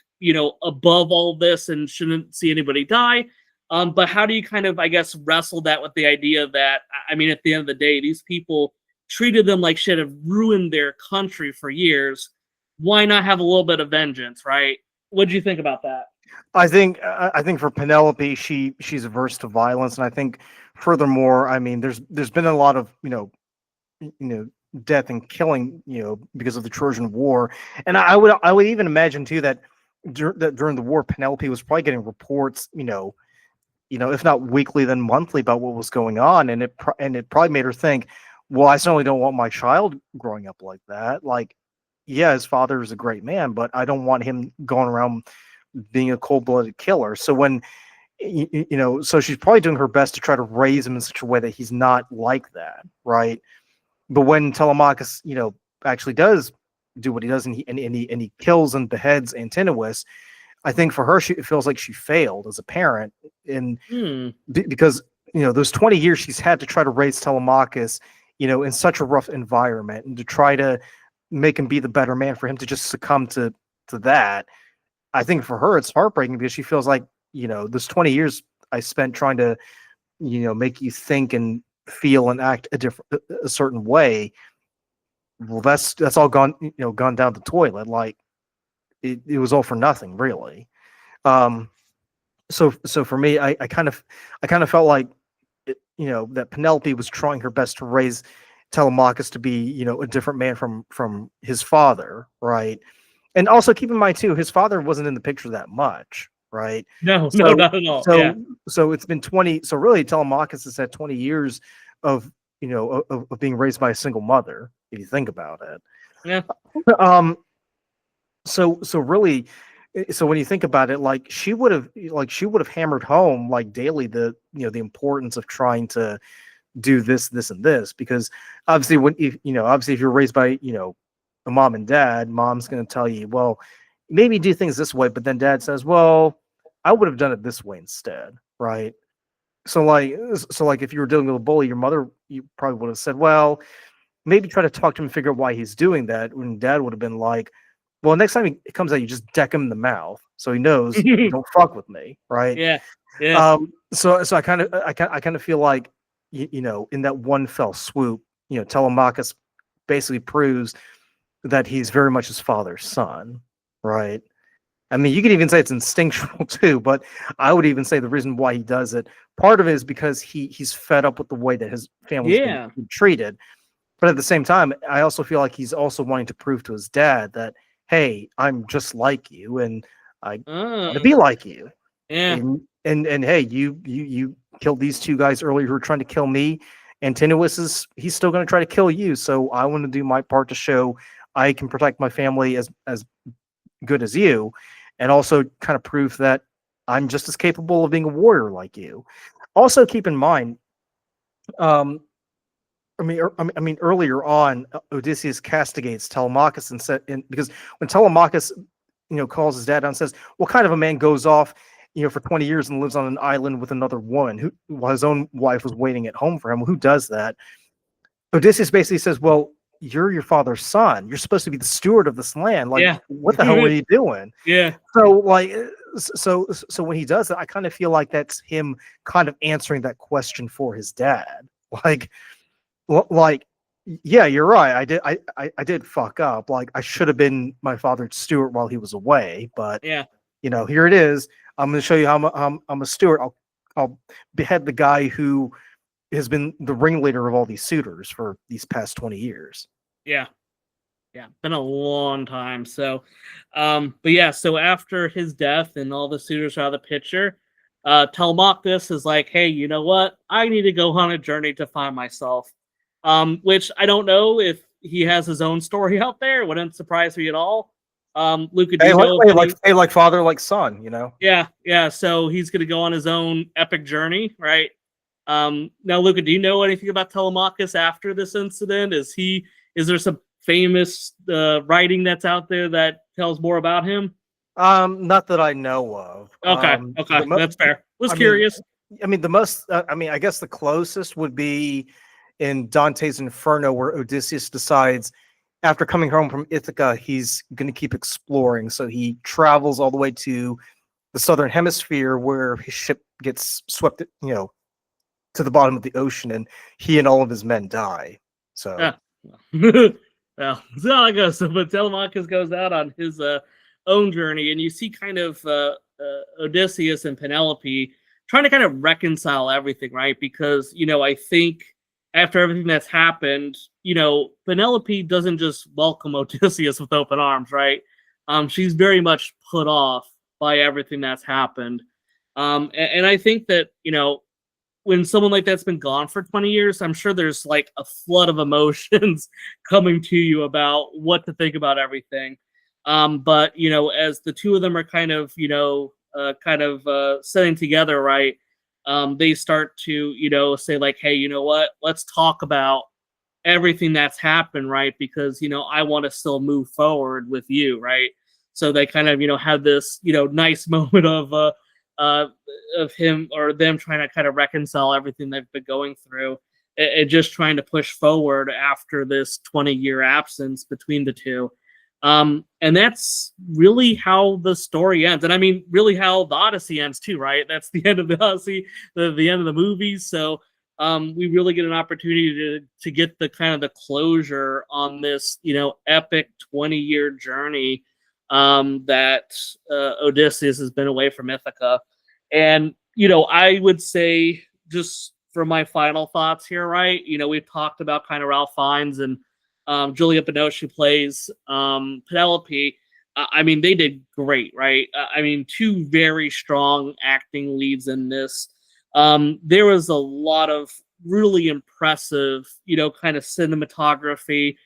above all this and shouldn't see anybody die? But how do you kind of, I guess, wrestle that with the idea that, I mean, at the end of the day, these people treated them like shit, have ruined their country for years. Why not have a little bit of vengeance, right? What do you think about that? I think for Penelope, she's averse to violence, and I think furthermore, I mean, there's been a lot of death and killing because of the Trojan War, and I would even imagine too that during the war, Penelope was probably getting reports, if not weekly, then monthly, about what was going on, and it probably made her think, well, I certainly don't want my child growing up like that. Like, yeah, his father is a great man, but I don't want him going around being a cold-blooded killer. So when so she's probably doing her best to try to raise him in such a way that he's not like that, right? But when Telemachus, actually does do what he does, and he kills and beheads Antinous, I think for her, it feels like she failed as a parent, and because those 20 years she's had to try to raise Telemachus, in such a rough environment, and to try to make him be the better man, for him to just succumb to that. I think for her it's heartbreaking because she feels like, those 20 years I spent trying to, make you think and feel and act a certain way. Well, that's all gone down the toilet. Like it was all for nothing, really. So for me, I kind of felt like, that Penelope was trying her best to raise Telemachus to be, a different man from his father, right? And also keep in mind too, his father wasn't in the picture that much, right? No, not at all. So it's been 20. So really, Telemachus has had 20 years of of being raised by a single mother, if you think about it. Yeah. So really, so when you think about it, like she would have hammered home like daily the the importance of trying to do this, this, and this, because obviously if you're raised by, a mom and dad, mom's going to tell you, well, maybe do things this way, but then dad says, well, I would have done it this way instead, right? So like if you were dealing with a bully, your mother, you probably would have said, well, maybe try to talk to him and figure out why he's doing that. When dad would have been like, well, next time he comes out, you just deck him in the mouth so he knows you don't fuck with me, right? Yeah. Yeah. So I kind of feel like in that one fell swoop, Telemachus basically proves that he's very much his father's son, right? I mean, you could even say it's instinctual too, but I would even say the reason why he does it, part of it is because he's fed up with the way that his family's been treated. But at the same time, I also feel like he's also wanting to prove to his dad that, hey, I'm just like you, and I want to be like you. Yeah. And hey, you killed these two guys earlier who were trying to kill me. Antinous he's still going to try to kill you. So I want to do my part to show I can protect my family as good as you, and also kind of prove that I'm just as capable of being a warrior like you. Also, keep in mind, I mean, earlier on, Odysseus castigates Telemachus because when Telemachus, calls his dad down and says, "What kind of a man goes off, for 20 years and lives on an island with another woman while his own wife was waiting at home for him? Who does that?" Odysseus basically says, "Well, you're your father's son. You're supposed to be the steward of this land. Like, what the hell are you doing?" Yeah. So when he does it, I kind of feel like that's him kind of answering that question for his dad. Like, yeah, you're right. I did fuck up. Like, I should have been my father's steward while he was away. But here it is. I'm going to show you how I'm a steward. I'll behead the guy who has been the ringleader of all these suitors for these past 20 years. Yeah. Been a long time. So, so after his death and all the suitors are out of the picture, Telemachus is like, hey, you know what? I need to go on a journey to find myself. Which I don't know if he has his own story out there. It wouldn't surprise me at all. Luka, do you know? Like father, like son, Yeah. So he's going to go on his own epic journey, right? Now, Luka, do you know anything about Telemachus after this incident? Is there some famous writing that's out there that tells more about him? Not that I know of. Okay, that's fair. Was curious. I guess the closest would be in Dante's Inferno, where Odysseus decides after coming home from Ithaca, he's going to keep exploring. So he travels all the way to the southern hemisphere, where his ship gets swept, to the bottom of the ocean, and he and all of his men die. So, well, so I guess. But Telemachus goes out on his own journey, and you see kind of Odysseus and Penelope trying to kind of reconcile everything, right? Because I think after everything that's happened, Penelope doesn't just welcome Odysseus with open arms, right? She's very much put off by everything that's happened. And I think that, when someone like that's been gone for 20 years, I'm sure there's like a flood of emotions coming to you about what to think about everything. But, as the two of them are kind of sitting together, right? They start to, say like, hey, you know what? Let's talk about everything that's happened, right? Because, I want to still move forward with you, right? So they kind of, have this, nice moment of him or them trying to kind of reconcile everything they've been going through and just trying to push forward after this 20-year absence between the two. And that's really how the story ends. And I mean, really how the Odyssey ends too, right? That's the end of the Odyssey, the end of the movie. So we really get an opportunity to get the kind of the closure on this, epic 20-year journey that Odysseus has been away from Ithaca. And, I would say, just for my final thoughts here, right? We've talked about kind of Ralph Fiennes and Julia Binoche, who plays Penelope. They did great, right? Two very strong acting leads in this. There was a lot of really impressive, kind of cinematography,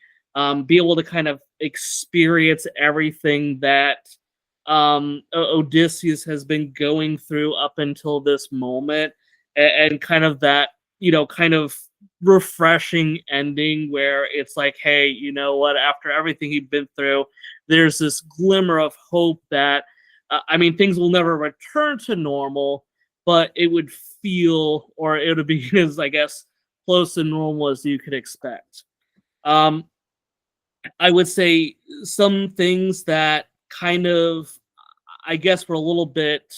be able to kind of experience everything that Odysseus has been going through up until this moment, and kind of that, kind of refreshing ending where it's like, hey, you know what? After everything he'd been through, there's this glimmer of hope that, I mean, things will never return to normal, but it would feel, or it would be as, I guess, close to normal as you could expect. Um, I would say some things that kind of, I guess, were a little bit,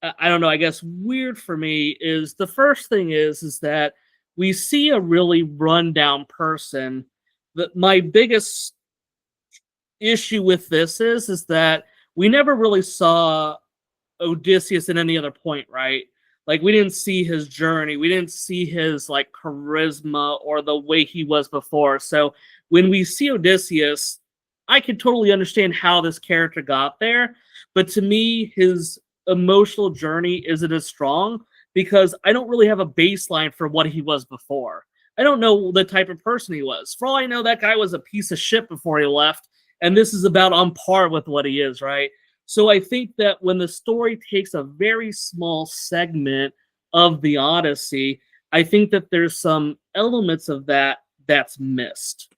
I don't know, I guess weird for me is the first thing is that we see a really rundown person. That my biggest issue with this is that we never really saw Odysseus at any other point, right? Like we didn't see his journey, we didn't see his like charisma or the way he was before. So when we see Odysseus, I can totally understand how this character got there, but to me, his emotional journey isn't as strong because I don't really have a baseline for what he was before. I don't know the type of person he was. For all I know, that guy was a piece of shit before he left, and this is about on par with what he is, right? So I think that when the story takes a very small segment of the Odyssey, I think that there's some elements of that that's missed.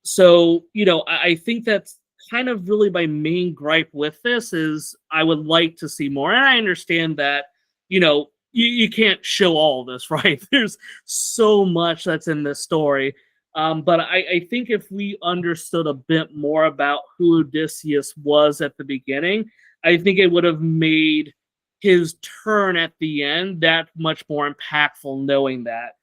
So, you know, I think that's kind of really my main gripe with this is I would like to see more. And I understand that, you know, you can't show all this, right? There's so much that's in this story. But I think if we understood a bit more about who Odysseus was at the beginning, I think it would have made his turn at the end that much more impactful knowing that.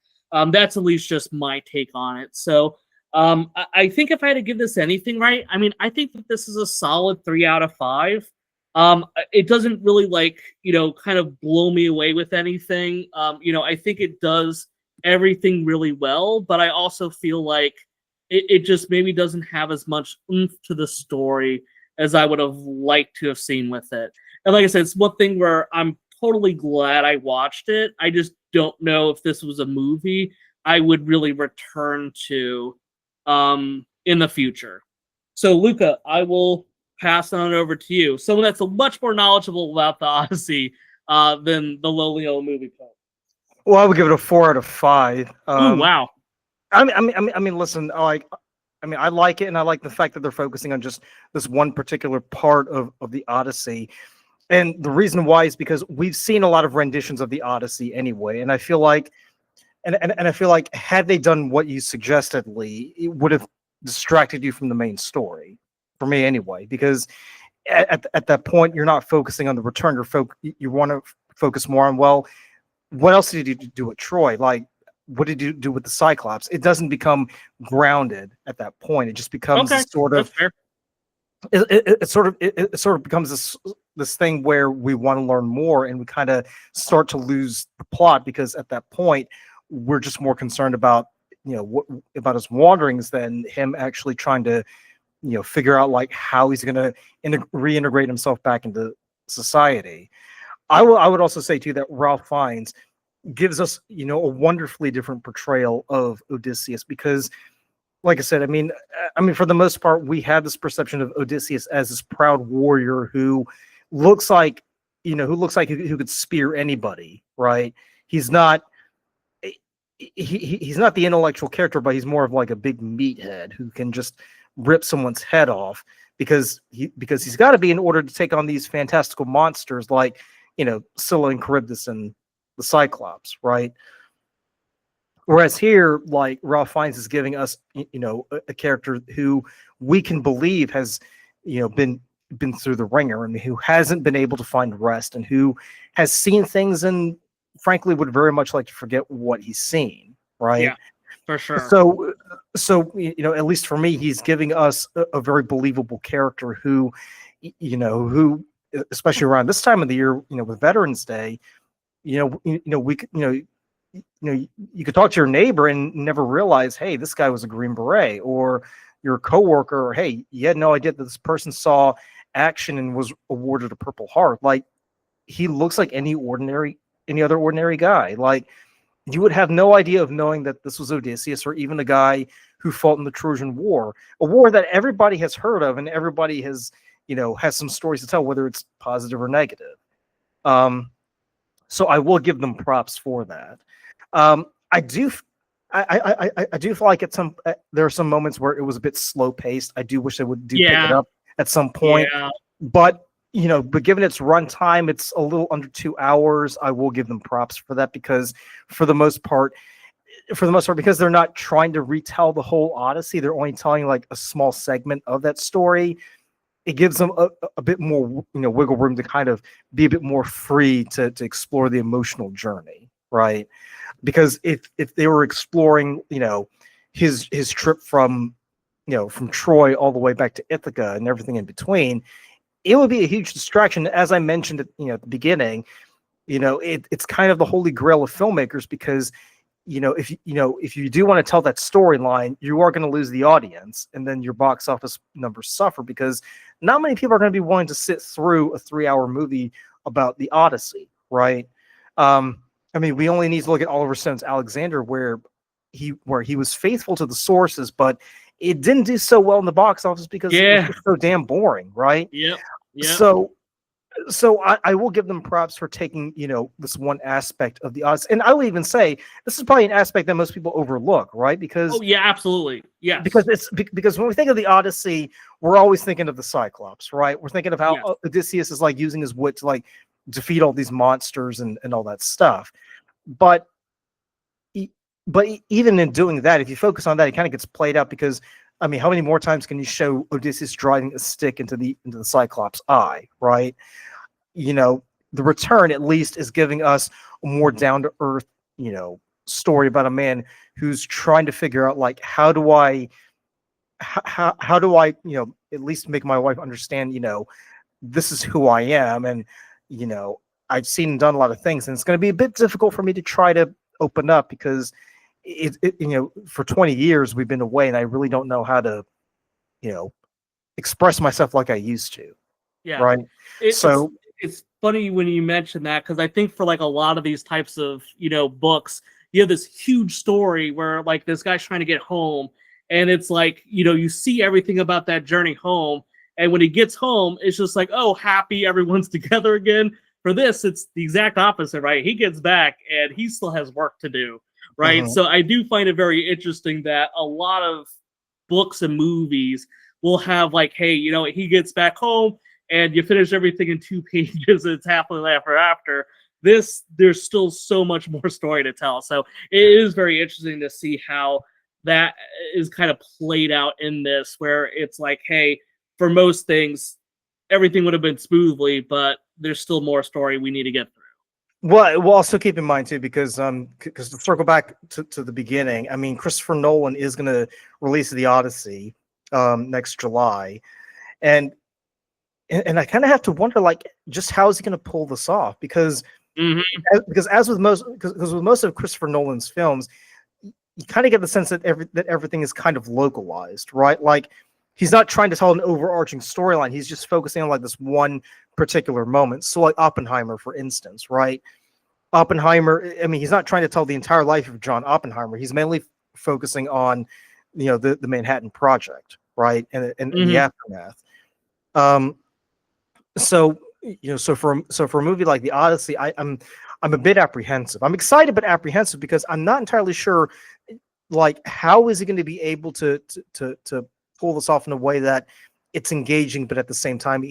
That's at least just my take on it. So I think if I had to give this anything right, I mean, I think that this is a solid 3 out of 5. It doesn't really like, you know, kind of blow me away with anything. You know, I think it does everything really well, but I also feel like it just maybe doesn't have as much oomph to the story as I would have liked to have seen with it. And like I said, it's one thing where I'm totally glad I watched it. I just don't know if this was a movie I would really return to in the future. So Luka, I will pass on over to you. Someone that's much more knowledgeable about the Odyssey than the lowly old movie club. Well, I would give it a 4 out of 5. Ooh, wow. I mean, listen, I like it, and I like the fact that they're focusing on just this one particular part of the Odyssey. And the reason why is because we've seen a lot of renditions of the Odyssey anyway, and I feel like, and I feel like had they done what you suggested, Lee, it would have distracted you from the main story, for me anyway. Because at that point, you're not focusing on the return. You want to focus more on, well, what else did you do with Troy? Like, what did you do with the Cyclops? It doesn't become grounded at that point. It just becomes sort of. It sort of becomes this thing where we want to learn more, and we kind of start to lose the plot because at that point we're just more concerned about, you know, about his wanderings than him actually trying to, you know, figure out like how he's going to reintegrate himself back into society. I would also say too that Ralph Fiennes gives us, you know, a wonderfully different portrayal of Odysseus because, like I said, I mean, for the most part, we have this perception of Odysseus as this proud warrior who looks like, you know, who could spear anybody, right? He's not. He's not the intellectual character, but he's more of like a big meathead who can just rip someone's head off because he's got to be in order to take on these fantastical monsters like, you know, Scylla and Charybdis and the Cyclops, right? Whereas here, like Ralph Fiennes is giving us, you know, a character who we can believe has, you know, been through the ringer and who hasn't been able to find rest and who has seen things and frankly would very much like to forget what he's seen, right? Yeah, for sure. So you know, at least for me, he's giving us a very believable character who, you know, who especially around this time of the year, you know, with Veterans Day, you could talk to your neighbor and never realize, hey, this guy was a Green Beret, or your coworker, or hey, you had no idea that this person saw action and was awarded a Purple Heart. Like, he looks like any other ordinary guy. Like, you would have no idea of knowing that this was Odysseus, or even a guy who fought in the Trojan War, a war that everybody has heard of and everybody has, you know, has some stories to tell, whether it's positive or negative. So I will give them props for that. I do. I do feel like there are some moments where it was a bit slow paced. I do wish they would pick it up at some point. Yeah. But but given its runtime, it's a little under 2 hours. I will give them props for that because for the most part, because they're not trying to retell the whole Odyssey, they're only telling like a small segment of that story. It gives them a bit more wiggle room to kind of be a bit more free to explore the emotional journey, right? Because if they were exploring his trip from Troy all the way back to Ithaca and everything in between, it would be a huge distraction. As I mentioned at the beginning, it's kind of the holy grail of filmmakers because if you do want to tell that storyline, you are going to lose the audience, and then your box office numbers suffer because not many people are going to be willing to sit through a 3-hour movie about the Odyssey, right? I mean, we only need to look at Oliver Stone's Alexander, where he was faithful to the sources, but it didn't do so well in the box office because it was just so damn boring, right? Yep. So I will give them props for taking this one aspect of the Odyssey, and I will even say this is probably an aspect that most people overlook, right? Because absolutely, yeah. Because when we think of the Odyssey, we're always thinking of the Cyclops, right? We're thinking of how Odysseus is like using his wit to like defeat all these monsters and all that stuff, but even in doing that, if you focus on that, it kind of gets played out because. I mean, how many more times can you show Odysseus driving a stick into the Cyclops' eye, right? The Return at least is giving us a more down to earth, story about a man who's trying to figure out like how do I at least make my wife understand, this is who I am, and I've seen and done a lot of things, and it's going to be a bit difficult for me to try to open up because. For 20 years we've been away and I really don't know how to express myself like I used to. Right. It's funny when you mention that because I think for like a lot of these types of books, you have this huge story where like this guy's trying to get home and it's like you see everything about that journey home, and when he gets home it's just like, oh, happy, everyone's together again. For this, it's the exact opposite, right? He gets back and he still has work to do. Right. So I do find it very interesting that a lot of books and movies will have like, hey, he gets back home and you finish everything in 2 pages. And it's happily ever after. There's still so much more story to tell. So it is very interesting to see how that is kind of played out in this, where it's like, hey, for most things, everything would have been smoothly, but there's still more story we need to get through. Well, we'll also keep in mind too, because to circle back to the beginning, I mean, Christopher Nolan is going to release the Odyssey next July, and I kind of have to wonder, like, just how is he going to pull this off? Because as with most of Christopher Nolan's films, you kind of get the sense that everything is kind of localized, right? Like, he's not trying to tell an overarching storyline. He's just focusing on like this one particular moment. So like Oppenheimer, for instance, right? Oppenheimer, I mean, he's not trying to tell the entire life of John Oppenheimer. He's mainly focusing on, the Manhattan Project, right? And the aftermath. So for a movie like the Odyssey, I'm a bit apprehensive. I'm excited but apprehensive because I'm not entirely sure, like, how is he going to be able to pull this off in a way that it's engaging, but at the same time,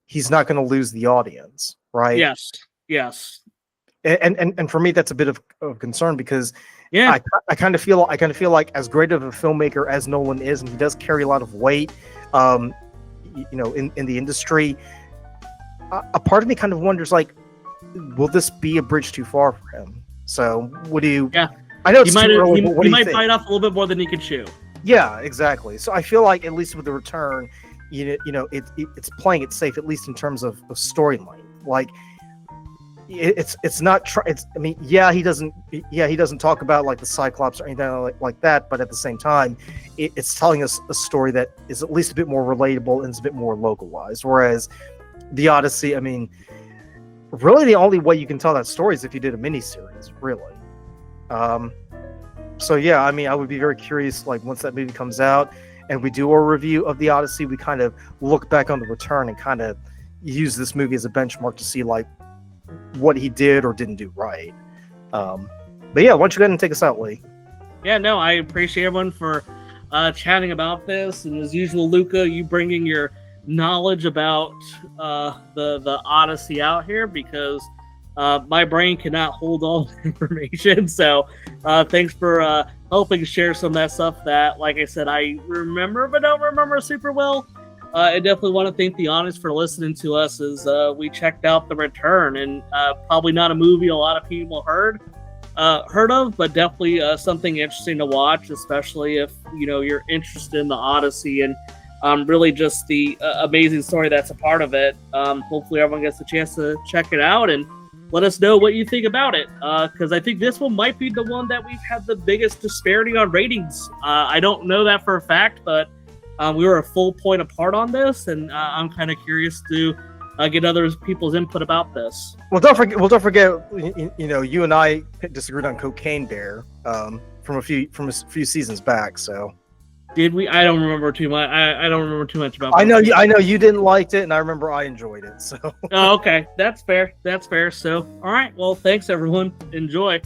he's not going to lose the audience, right? Yes. And for me, that's a bit of concern because I kind of feel like as great of a filmmaker as Nolan is, and he does carry a lot of weight, in the industry, a part of me kind of wonders, like, will this be a bridge too far for him? So what do you? Yeah, I know it's too early, but what do you think? He might bite off a little bit more than he can chew. Yeah, exactly. So I feel like at least with the Return, it's playing it safe, at least in terms of storyline. Like, it's not. He doesn't talk about like the Cyclops or anything like that. But at the same time, it's telling us a story that is at least a bit more relatable and is a bit more localized. Whereas the Odyssey, I mean, really the only way you can tell that story is if you did a miniseries, really. So yeah, I mean, I would be very curious, like, once that movie comes out and we do a review of the Odyssey, we kind of look back on the Return and kind of use this movie as a benchmark to see like what he did or didn't do right. But yeah, why don't you go ahead and take us out, Lee? Yeah, no, I appreciate everyone for chatting about this, and as usual, Luka, you bringing your knowledge about the Odyssey out here, because my brain cannot hold all the information. So thanks for helping share some of that stuff that, like I said, I remember but don't remember super well. I definitely want to thank the audience for listening to us as we checked out The Return, and probably not a movie a lot of people heard of, but definitely something interesting to watch, especially if you're interested in the Odyssey and really just the amazing story that's a part of it. Hopefully everyone gets a chance to check it out and let us know what you think about it, because I think this one might be the one that we've had the biggest disparity on ratings. I don't know that for a fact, but we were a full point apart on this, and I'm kind of curious to get other people's input about this. Well, don't forget. You and I disagreed on Cocaine Bear from a few seasons back. So did we? I don't remember too much. I don't remember too much about. I know you didn't like it, and I remember I enjoyed it. So oh, okay, that's fair. That's fair. So all right. Well, thanks everyone. Enjoy.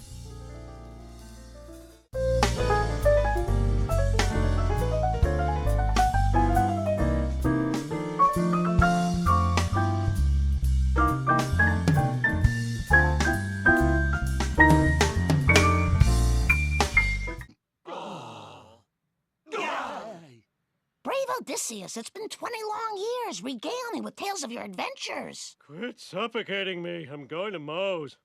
Odysseus, it's been 20 long years. Regale me with tales of your adventures. Quit suffocating me. I'm going to Moe's.